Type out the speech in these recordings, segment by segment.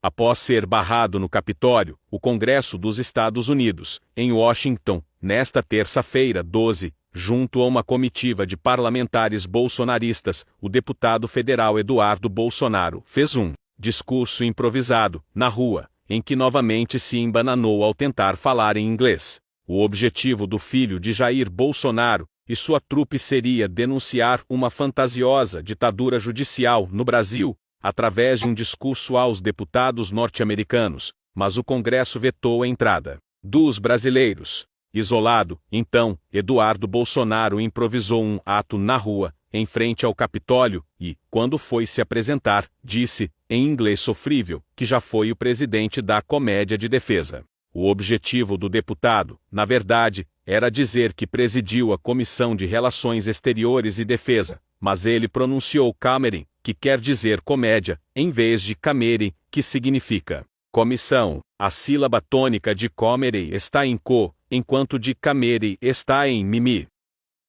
Após ser barrado no Capitólio, o Congresso dos Estados Unidos, em Washington, nesta terça-feira, 12, junto a uma comitiva de parlamentares bolsonaristas, o deputado federal Eduardo Bolsonaro fez um discurso improvisado, na rua, em que novamente se embananou ao tentar falar em inglês. O objetivo do filho de Jair Bolsonaro e sua trupe seria denunciar uma fantasiosa ditadura judicial no Brasil, através de um discurso aos deputados norte-americanos, mas o Congresso vetou a entrada dos brasileiros. Isolado, então, Eduardo Bolsonaro improvisou um ato na rua, em frente ao Capitólio, e, quando foi se apresentar, disse, em inglês sofrível, que já foi o presidente da Comédia de Defesa. O objetivo do deputado, na verdade, era dizer que presidiu a Comissão de Relações Exteriores e Defesa, mas ele pronunciou Cameron, que quer dizer comédia, em vez de Cameron, que significa comissão. A sílaba tônica de Cameron está em co, enquanto de Cameron está em mimi.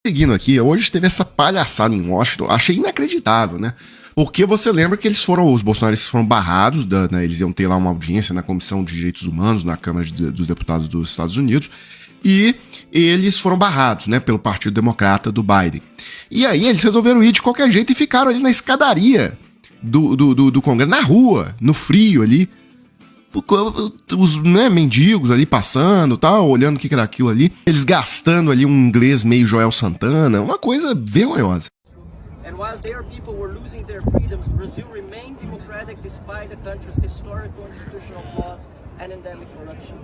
Seguindo aqui, hoje teve essa palhaçada em Washington, achei inacreditável, né? Porque você lembra que os bolsonaristas foram barrados, né, eles iam ter lá uma audiência na Comissão de Direitos Humanos, na Câmara dos Deputados dos Estados Unidos, e eles foram barrados, né, pelo Partido Democrata do Biden. E aí eles resolveram ir de qualquer jeito e ficaram ali na escadaria do Congresso, na rua, no frio ali, os, né, mendigos ali passando, tal, olhando o que era aquilo ali, eles gastando ali um inglês meio Joel Santana, uma coisa vergonhosa. And while their people were losing their freedoms, Brazil remained democratic despite the country's historic constitutional flaws and endemic corruption.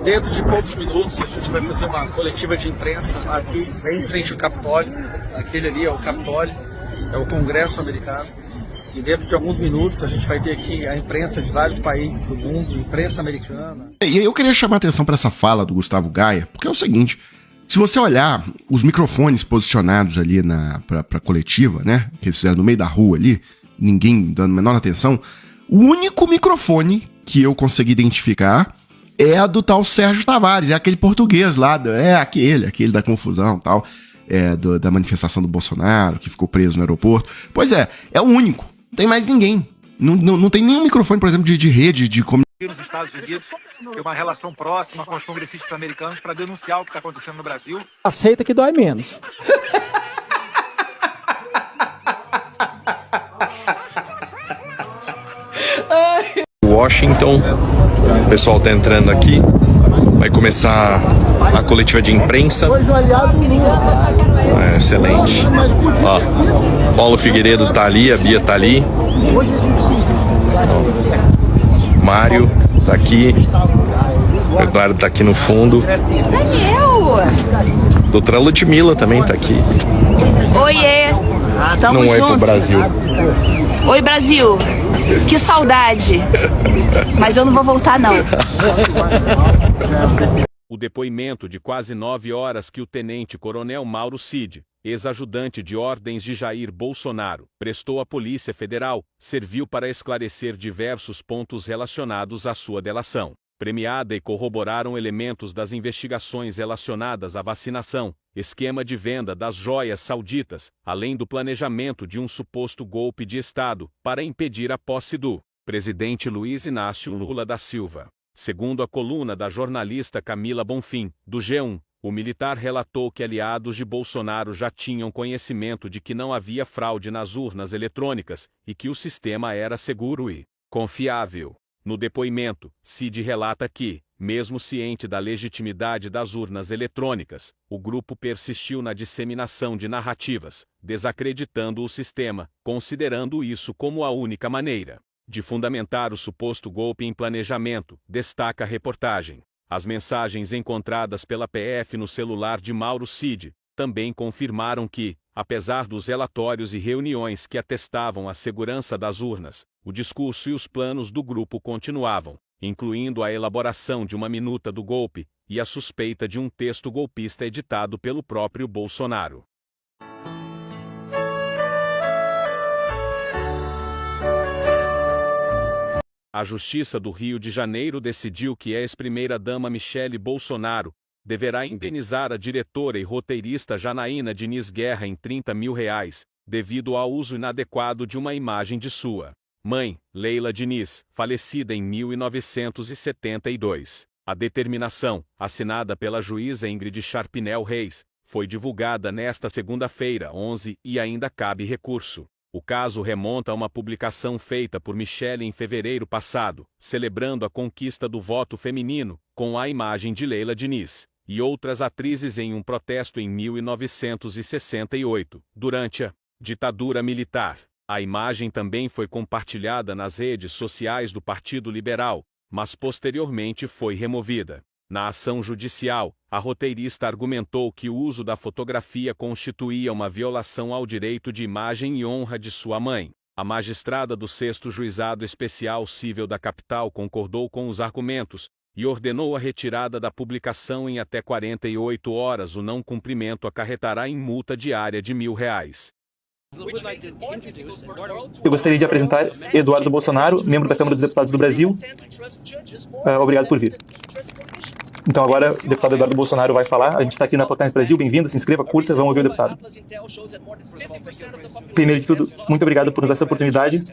Dentro de poucos minutos a gente vai fazer uma coletiva de imprensa aqui, bem em frente ao Capitólio. Aquele ali é o Capitólio, é o Congresso americano. E dentro de alguns minutos a gente vai ter aqui a imprensa de vários países do mundo, imprensa americana. E eu queria chamar a atenção para essa fala do Gustavo Gaia, porque é o seguinte, se você olhar os microfones posicionados ali pra coletiva, né, que eles fizeram no meio da rua ali, ninguém dando a menor atenção, o único microfone que eu consegui identificar é a do tal Sérgio Tavares, é aquele português lá, aquele da confusão e tal, da manifestação do Bolsonaro, que ficou preso no aeroporto. Pois é o único, não tem mais ninguém. Não tem nenhum microfone, por exemplo, de rede de comunicação. Nos Estados Unidos tem uma relação próxima com os congressistas americanos para denunciar o que está acontecendo no Brasil. Aceita que dói menos. Washington, o pessoal tá entrando aqui, vai começar a coletiva de imprensa. Excelente. Ó, Paulo Figueiredo tá ali, a Bia tá ali. Mário tá aqui. O Eduardo tá aqui no fundo. Daniel! Doutora Ludmilla também tá aqui. Oiê! Tamo Não junto. é pro Brasil. Oi, Brasil! Que saudade! Mas eu não vou voltar, não. O depoimento de quase 9 horas que o tenente-coronel Mauro Cid, ex-ajudante de ordens de Jair Bolsonaro, prestou à Polícia Federal, serviu para esclarecer diversos pontos relacionados à sua delação. Premiada e corroboraram elementos das investigações relacionadas à vacinação, esquema de venda das joias sauditas, além do planejamento de um suposto golpe de Estado para impedir a posse do presidente Luiz Inácio Lula da Silva. Segundo a coluna da jornalista Camila Bonfim, do G1, o militar relatou que aliados de Bolsonaro já tinham conhecimento de que não havia fraude nas urnas eletrônicas e que o sistema era seguro e confiável. No depoimento, Cid relata que, mesmo ciente da legitimidade das urnas eletrônicas, o grupo persistiu na disseminação de narrativas, desacreditando o sistema, considerando isso como a única maneira de fundamentar o suposto golpe em planejamento, destaca a reportagem. As mensagens encontradas pela PF no celular de Mauro Cid também confirmaram que, apesar dos relatórios e reuniões que atestavam a segurança das urnas, o discurso e os planos do grupo continuavam, incluindo a elaboração de uma minuta do golpe e a suspeita de um texto golpista editado pelo próprio Bolsonaro. A Justiça do Rio de Janeiro decidiu que a ex-primeira-dama Michele Bolsonaro deverá indenizar a diretora e roteirista Janaína Diniz Guerra em R$30 mil, devido ao uso inadequado de uma imagem de sua Mãe, Leila Diniz, falecida em 1972. A determinação, assinada pela juíza Ingrid Charpinel Reis, foi divulgada nesta segunda-feira, 11, e ainda cabe recurso. O caso remonta a uma publicação feita por Michele em fevereiro passado, celebrando a conquista do voto feminino, com a imagem de Leila Diniz e outras atrizes em um protesto em 1968, durante a ditadura militar. A imagem também foi compartilhada nas redes sociais do Partido Liberal, mas posteriormente foi removida. Na ação judicial, a roteirista argumentou que o uso da fotografia constituía uma violação ao direito de imagem e honra de sua mãe. A magistrada do 6º Juizado Especial Cível da capital concordou com os argumentos e ordenou a retirada da publicação em até 48 horas. O não cumprimento acarretará em multa diária de R$ 1.000. Eu gostaria de apresentar Eduardo Bolsonaro, membro da Câmara dos Deputados do Brasil. Obrigado por vir. Então agora o deputado Eduardo Bolsonaro vai falar. A gente está aqui na Potência Brasil. Bem-vindo, se inscreva, curta, vamos ouvir o deputado. Primeiro de tudo, muito obrigado por nos dar essa oportunidade.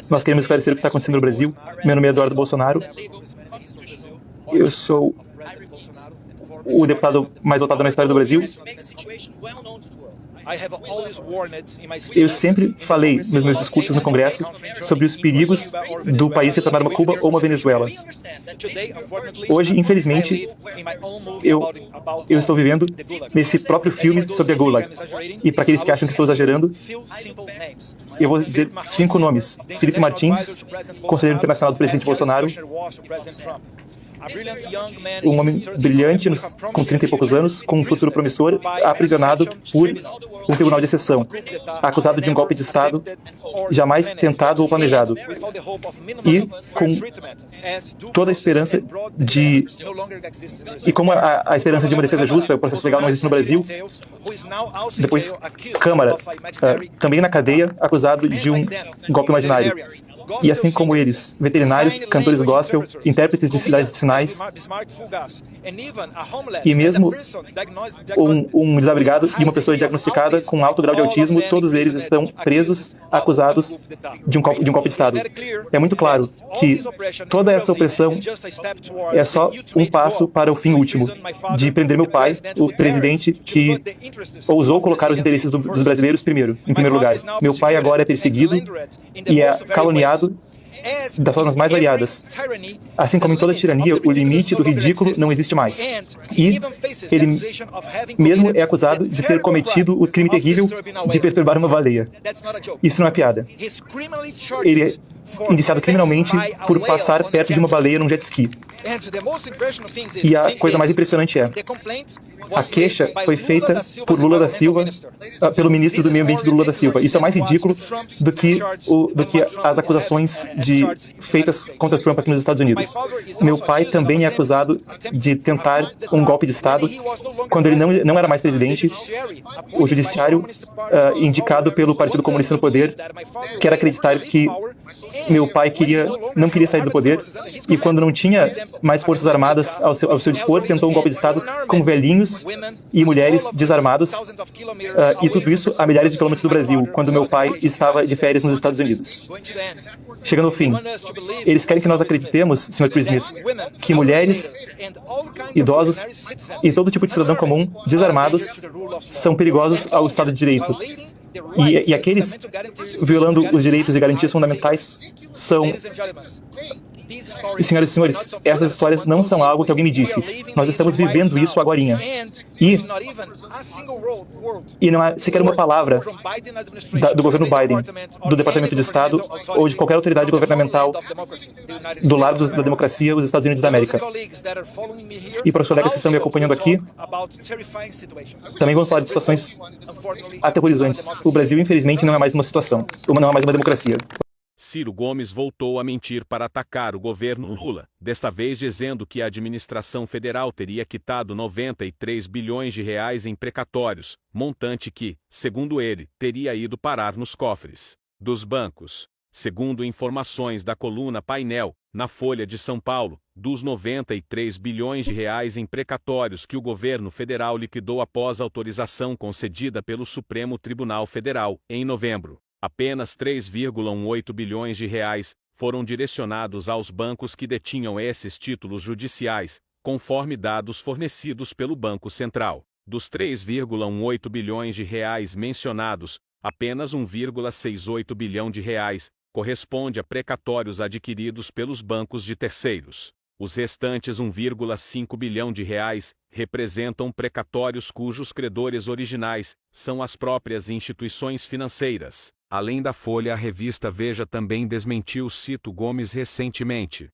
Nós queremos esclarecer o que está acontecendo no Brasil. Meu nome é Eduardo Bolsonaro. Eu sou o deputado mais votado na história do Brasil. Eu sempre falei nos meus discursos no Congresso sobre os perigos do país se tornar uma Cuba ou uma Venezuela. Hoje, infelizmente, eu estou vivendo nesse próprio filme sobre a Gulag. E para aqueles que acham que estou exagerando, eu vou dizer 5 nomes. Felipe Martins, conselheiro internacional do presidente Bolsonaro. Um homem brilhante, com 30 e poucos anos, com um futuro promissor, aprisionado por um tribunal de exceção, acusado de um golpe de Estado jamais tentado ou planejado, e com toda a esperança de... E como a esperança de uma defesa justa, o processo legal não existe no Brasil, depois Câmara, também na cadeia, acusado de um golpe imaginário. E assim como eles, veterinários, cantores gospel, intérpretes de sinais, e mesmo um desabrigado e uma pessoa diagnosticada com alto grau de autismo, todos eles estão presos, acusados de um golpe de Estado. É muito claro que toda essa opressão é só um passo para o fim último, de prender meu pai, o presidente que ousou colocar os interesses dos brasileiros em primeiro lugar. Meu pai agora é perseguido e é caluniado das formas mais variadas. Assim como em toda tirania, o limite do ridículo não existe mais. E ele mesmo é acusado de ter cometido o crime terrível de perturbar uma baleia. Isso não é piada. Ele é indiciado criminalmente por passar perto de uma baleia num jet ski. E a coisa mais impressionante é, a queixa foi feita por Lula da Silva, pelo ministro do Meio Ambiente do Lula da Silva. Isso é mais ridículo do que as acusações feitas contra Trump aqui nos Estados Unidos. Meu pai também é acusado de tentar um golpe de Estado quando ele não era mais presidente. O judiciário, indicado pelo Partido Comunista no poder, quer acreditar que meu pai não queria sair do poder, e quando não tinha mais forças armadas ao seu dispor, tentou um golpe de Estado com velhinhos e mulheres desarmados, e tudo isso a milhares de quilômetros do Brasil, quando meu pai estava de férias nos Estados Unidos. Chegando ao fim, eles querem que nós acreditemos, Sr. Smith, que mulheres, idosos e todo tipo de cidadão comum desarmados são perigosos ao Estado de Direito. E aqueles violando os direitos e garantias fundamentais são... E, senhoras e senhores, essas histórias não são algo que alguém me disse. Nós estamos vivendo isso agorinha. E não há sequer uma palavra do governo Biden, do Departamento de Estado ou de qualquer autoridade governamental do lado da democracia, os Estados Unidos da América. E para os colegas que estão me acompanhando aqui, também vamos falar de situações aterrorizantes. O Brasil, infelizmente, não é mais uma situação, não é mais uma democracia. Ciro Gomes voltou a mentir para atacar o governo Lula, desta vez dizendo que a administração federal teria quitado 93 bilhões de reais em precatórios, montante que, segundo ele, teria ido parar nos cofres dos bancos. Segundo informações da coluna Painel, na Folha de São Paulo, dos 93 bilhões de reais em precatórios que o governo federal liquidou após autorização concedida pelo Supremo Tribunal Federal, em novembro, Apenas 3,18 bilhões de reais foram direcionados aos bancos que detinham esses títulos judiciais, conforme dados fornecidos pelo Banco Central. Dos 3,18 bilhões de reais mencionados, apenas 1,68 bilhão de reais corresponde a precatórios adquiridos pelos bancos de terceiros. Os restantes 1,5 bilhão de reais representam precatórios cujos credores originais são as próprias instituições financeiras. Além da Folha, a revista Veja também desmentiu Cito Gomes recentemente.